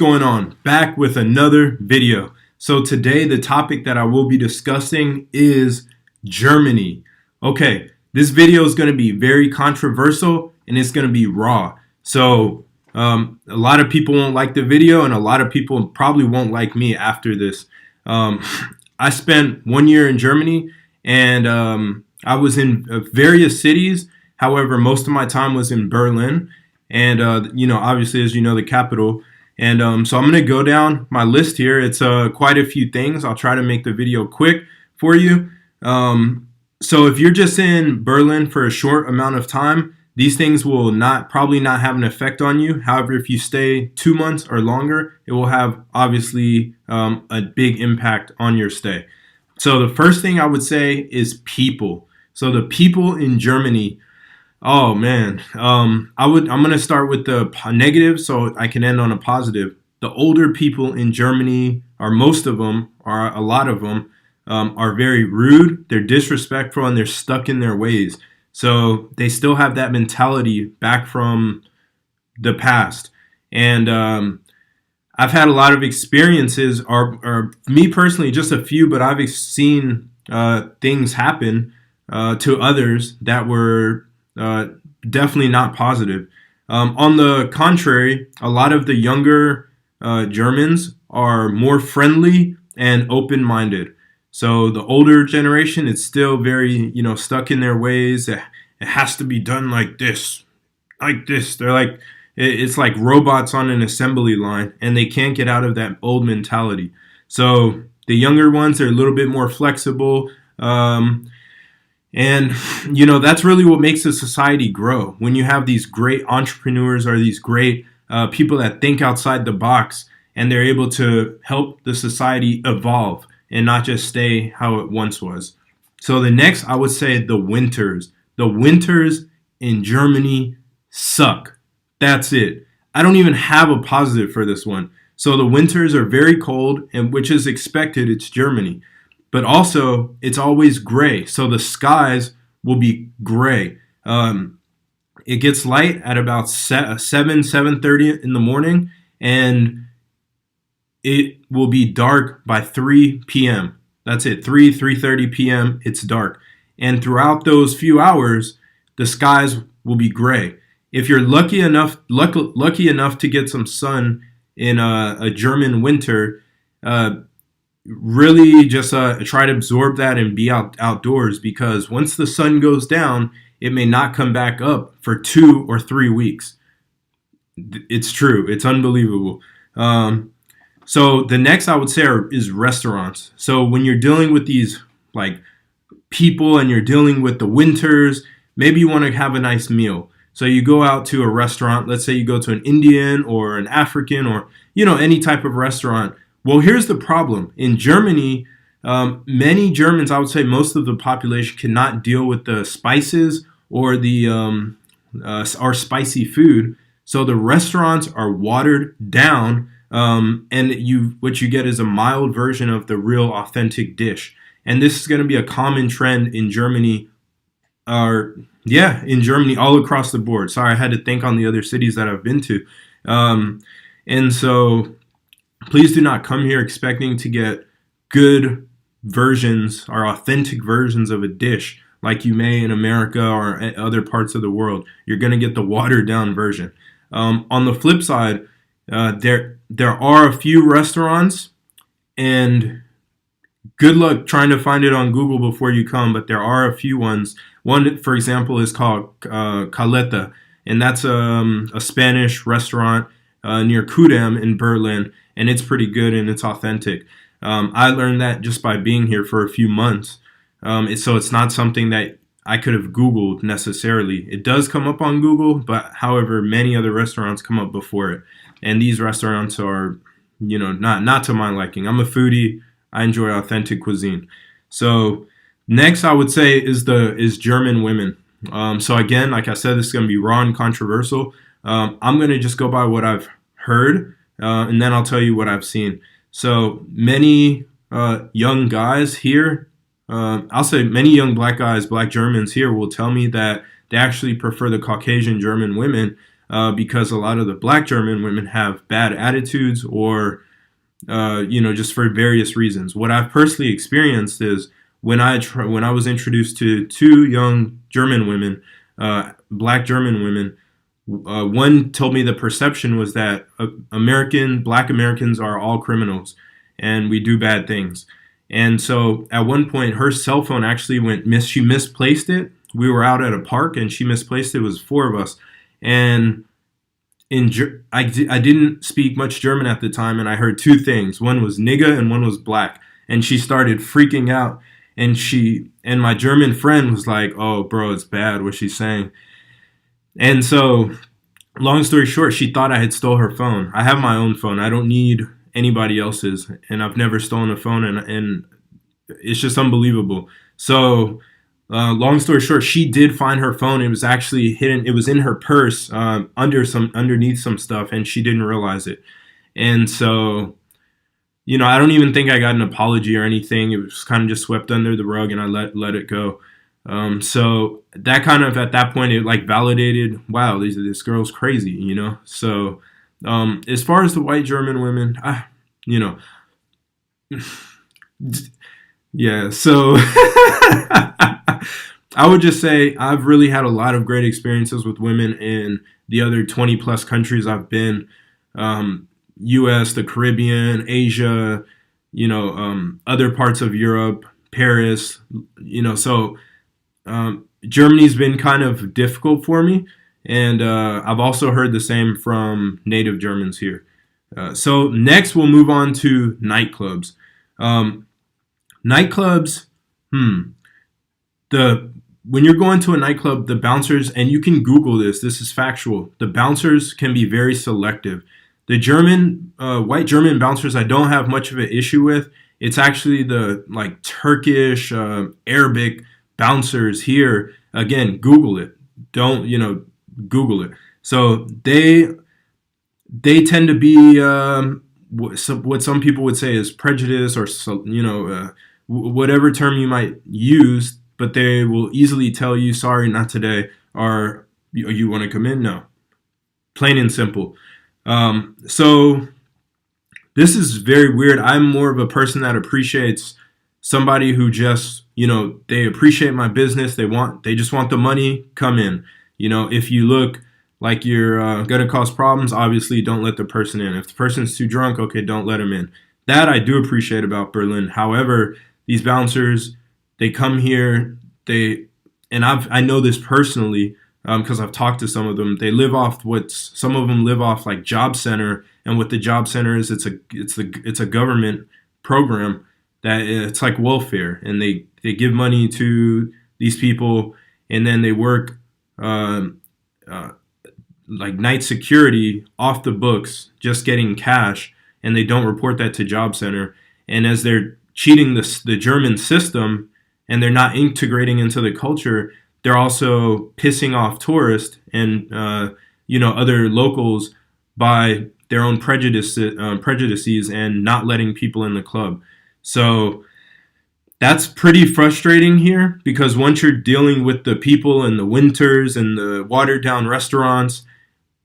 going on? Back with another video. So today the topic that I will be discussing is Germany. Okay, this video is going to be very controversial and it's going to be raw. So a lot of people won't like the video and a lot of people probably won't like me after this. I spent 1 year in Germany and I was in various cities. However, most of my time was in Berlin and, obviously, as you know, the capital. And so I'm going to go down my list here. It's quite a few things. I'll try to make the video quick for you. So if you're just in Berlin for a short amount of time, these things will probably not have an effect on you. However, if you stay 2 months or longer, it will have obviously a big impact on your stay. So the first thing I would say is people. So the people in Germany, oh man, I'm going to start with the negative so I can end on a positive. The older people in Germany, or most of them, or a lot of them, are very rude, they're disrespectful, and they're stuck in their ways. So they still have that mentality back from the past. And I've had a lot of experiences, or me personally, just a few, but I've seen things happen to others that were definitely not positive. On the contrary, a lot of the younger Germans are more friendly and open-minded. So the older generation, it's still very, stuck in their ways. It has to be done like this, like this. They're like, it's like robots on an assembly line, and they can't get out of that old mentality. So the younger ones are a little bit more flexible. And, that's really what makes a society grow. When you have these great entrepreneurs or these great people that think outside the box, and they're able to help the society evolve and not just stay how it once was. So the next, I would say the winters. The winters in Germany suck. That's it. I don't even have a positive for this one. So the winters are very cold, and which is expected, it's Germany. But also, it's always gray. So the skies will be gray. It gets light at about 7:30 in the morning, and it will be dark by 3 p.m. That's it, 3:30 p.m. It's dark. And throughout those few hours, the skies will be gray. If you're lucky enough to get some sun in a German winter, really just try to absorb that and be outdoors, because once the sun goes down, it may not come back up for 2 or 3 weeks. It's true. It's unbelievable. So the next I would say is restaurants. So when you're dealing with these people and you're dealing with the winters, maybe you want to have a nice meal. So you go out to a restaurant. Let's say you go to an Indian or an African or any type of restaurant. Well, here's the problem. In Germany, many Germans, I would say most of the population, cannot deal with the spices or the or spicy food. So the restaurants are watered down. And what you get is a mild version of the real authentic dish. And this is going to be a common trend in Germany, in Germany all across the board. Sorry, I had to think on the other cities that I've been to. And so please do not come here expecting to get good versions or authentic versions of a dish like you may in America or other parts of the world. You're going to get the watered down version. On the flip side, there are a few restaurants, and good luck trying to find it on Google before you come, but there are a few ones. One, for example, is called Caleta, and that's a Spanish restaurant near Kudam in Berlin, and it's pretty good and it's authentic. I learned that just by being here for a few months, so it's not something that I could have Googled necessarily. It does come up on Google, but however, many other restaurants come up before it. And these restaurants are, not to my liking. I'm a foodie. I enjoy authentic cuisine. So next, I would say is German women. So again, like I said, this is going to be raw and controversial. I'm going to just go by what I've heard, and then I'll tell you what I've seen. So many young guys here, I'll say many young black guys, black Germans here will tell me that they actually prefer the Caucasian German women because a lot of the black German women have bad attitudes or just for various reasons. What I've personally experienced is when when I was introduced to two young German women, black German women. One told me the perception was that black Americans are all criminals and we do bad things. And so at one point, her cell phone actually she misplaced it. We were out at a park and she misplaced it. It was four of us. And I didn't speak much German at the time, and I heard two things. One was nigga and one was black. And she started freaking out. And my German friend was like, "Oh, bro, it's bad what she's saying." And so, long story short, she thought I had stole her phone. I have my own phone. I don't need anybody else's, and I've never stolen a phone, and it's just unbelievable. So, long story short, she did find her phone. It was actually hidden. It was in her purse, underneath some stuff, and she didn't realize it. And so, I don't even think I got an apology or anything. It was kind of just swept under the rug, and I let it go. So that kind of, at that point, it like validated, wow, this girl's crazy, So, as far as the white German women, yeah, so I would just say I've really had a lot of great experiences with women in the other 20 plus countries I've been, US, the Caribbean, Asia, other parts of Europe, Paris, so Germany's been kind of difficult for me, and I've also heard the same from native Germans here. So next we'll move on to nightclubs. Nightclubs, when you're going to a nightclub, the bouncers, and you can Google this is factual, the bouncers can be very selective. The white German bouncers I don't have much of an issue with. It's actually the like Turkish, Arabic bouncers here. Again, Google it. Don't, Google it. So they tend to be what some people would say is prejudice or, whatever term you might use, but they will easily tell you, sorry, not today, or you want to come in? No. Plain and simple. So this is very weird. I'm more of a person that appreciates somebody who just, they appreciate my business. They just want the money, come in. If you look like you're going to cause problems, obviously don't let the person in. If the person's too drunk, okay, don't let them in. That I do appreciate about Berlin. However, these bouncers, they come here, I know this personally because I've talked to some of them. They live off some of them live off like Job Center, and what the Job Center is, it's a government program that it's like welfare, and they give money to these people, and then they work like night security off the books, just getting cash, and they don't report that to Job Center. And as they're cheating the German system and they're not integrating into the culture, they're also pissing off tourists and other locals by their own prejudices and not letting people in the club. So that's pretty frustrating here, because once you're dealing with the people in the winters and the watered down restaurants,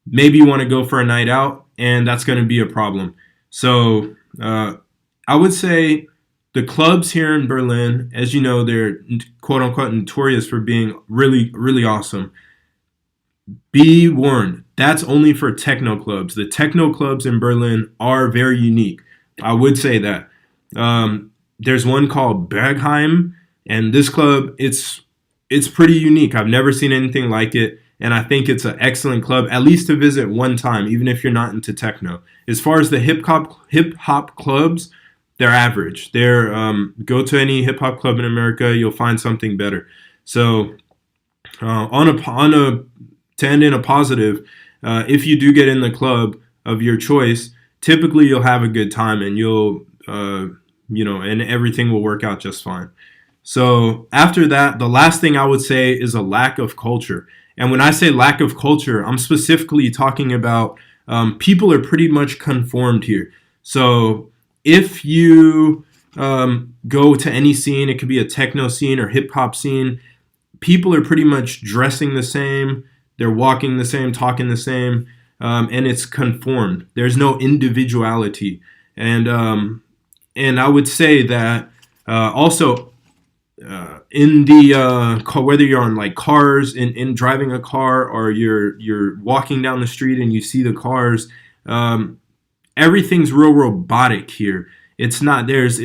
maybe you want to go for a night out, and that's going to be a problem. So I would say the clubs here in Berlin, as you know, they're quote unquote notorious for being really, really awesome. Be warned, that's only for techno clubs. The techno clubs in Berlin are very unique. I would say that. There's one called Bergheim, and this club, it's pretty unique. I've never seen anything like it, and I think it's an excellent club, at least to visit one time, even if you're not into techno. As far as the hip hop clubs, they're average. Go to any hip hop club in America, you'll find something better. So, to end in a positive, if you do get in the club of your choice, typically you'll have a good time, and you'll and everything will work out just fine. So after that, the last thing I would say is a lack of culture. And when I say lack of culture, I'm specifically talking about people are pretty much conformed here. So if you go to any scene, it could be a techno scene or hip hop scene, people are pretty much dressing the same. They're walking the same, talking the same, and it's conformed. There's no individuality, and and I would say that also in the whether you're on like cars in driving a car, or you're walking down the street and you see the cars, everything's real robotic here. It's not there's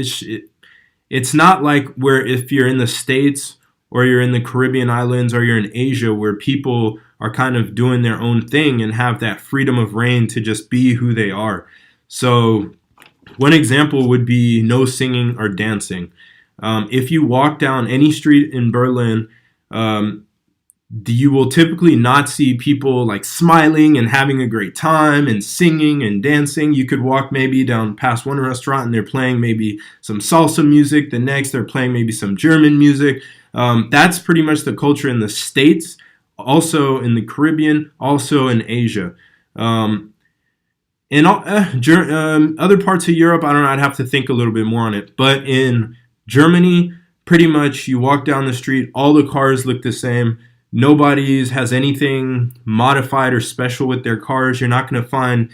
it's not like where if you're in the States or you're in the Caribbean islands or you're in Asia, where people are kind of doing their own thing and have that freedom of reign to just be who they are. So one example would be no singing or dancing. If you walk down any street in Berlin, um, you will typically not see people like smiling and having a great time and singing and dancing. You could walk maybe down past one restaurant and they're playing maybe some salsa music. The next, they're playing maybe some German music. That's pretty much the culture in the States, also in the Caribbean, also in Asia. In other parts of Europe, I don't know, I'd have to think a little bit more on it. But in Germany, pretty much you walk down the street, all the cars look the same. Nobody has anything modified or special with their cars. You're not going to find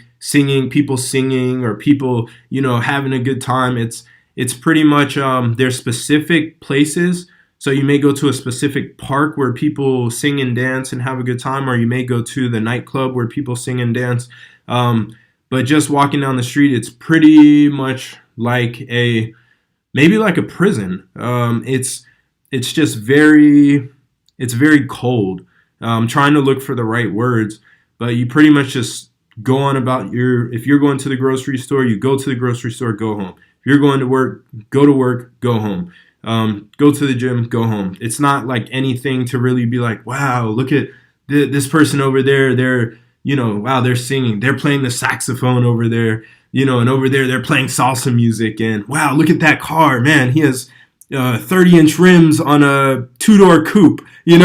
people singing or people, having a good time. It's pretty much there's specific places. So you may go to a specific park where people sing and dance and have a good time, or you may go to the nightclub where people sing and dance. But just walking down the street, it's pretty much like maybe like a prison. It's just it's very cold. I'm trying to look for the right words, but you pretty much just go on about if you're going to the grocery store, you go to the grocery store, go home. If you're going to work, go home. Go to the gym, go home. It's not like anything to really be like, wow, look at this person over there. Wow, they're singing. They're playing the saxophone over there, and over there they're playing salsa music. And wow, look at that car, man. He has 30-inch rims on a two-door coupe, and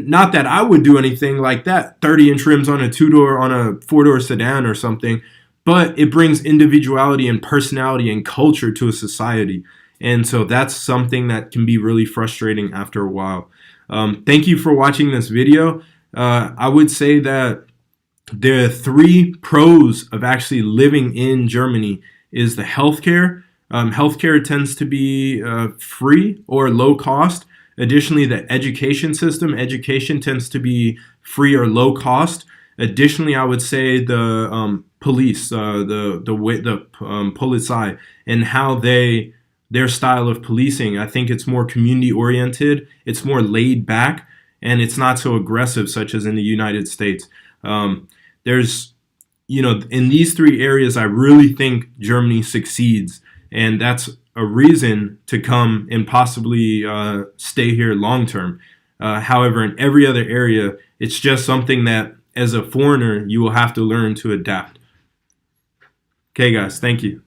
not that I would do anything like that, 30-inch rims on a two-door, on a four-door sedan or something, but it brings individuality and personality and culture to a society. And so that's something that can be really frustrating after a while. Thank you for watching this video. I would say that the 3 pros of actually living in Germany is the healthcare. Healthcare tends to be free or low cost. Additionally, the education system, education tends to be free or low cost. Additionally, I would say the police, the Polizei, and how their style of policing. I think it's more community oriented. It's more laid back, and it's not so aggressive, such as in the United States. There's, in these 3 areas, I really think Germany succeeds. And that's a reason to come and possibly stay here long term. However, in every other area, it's just something that as a foreigner, you will have to learn to adapt. Okay, guys, thank you.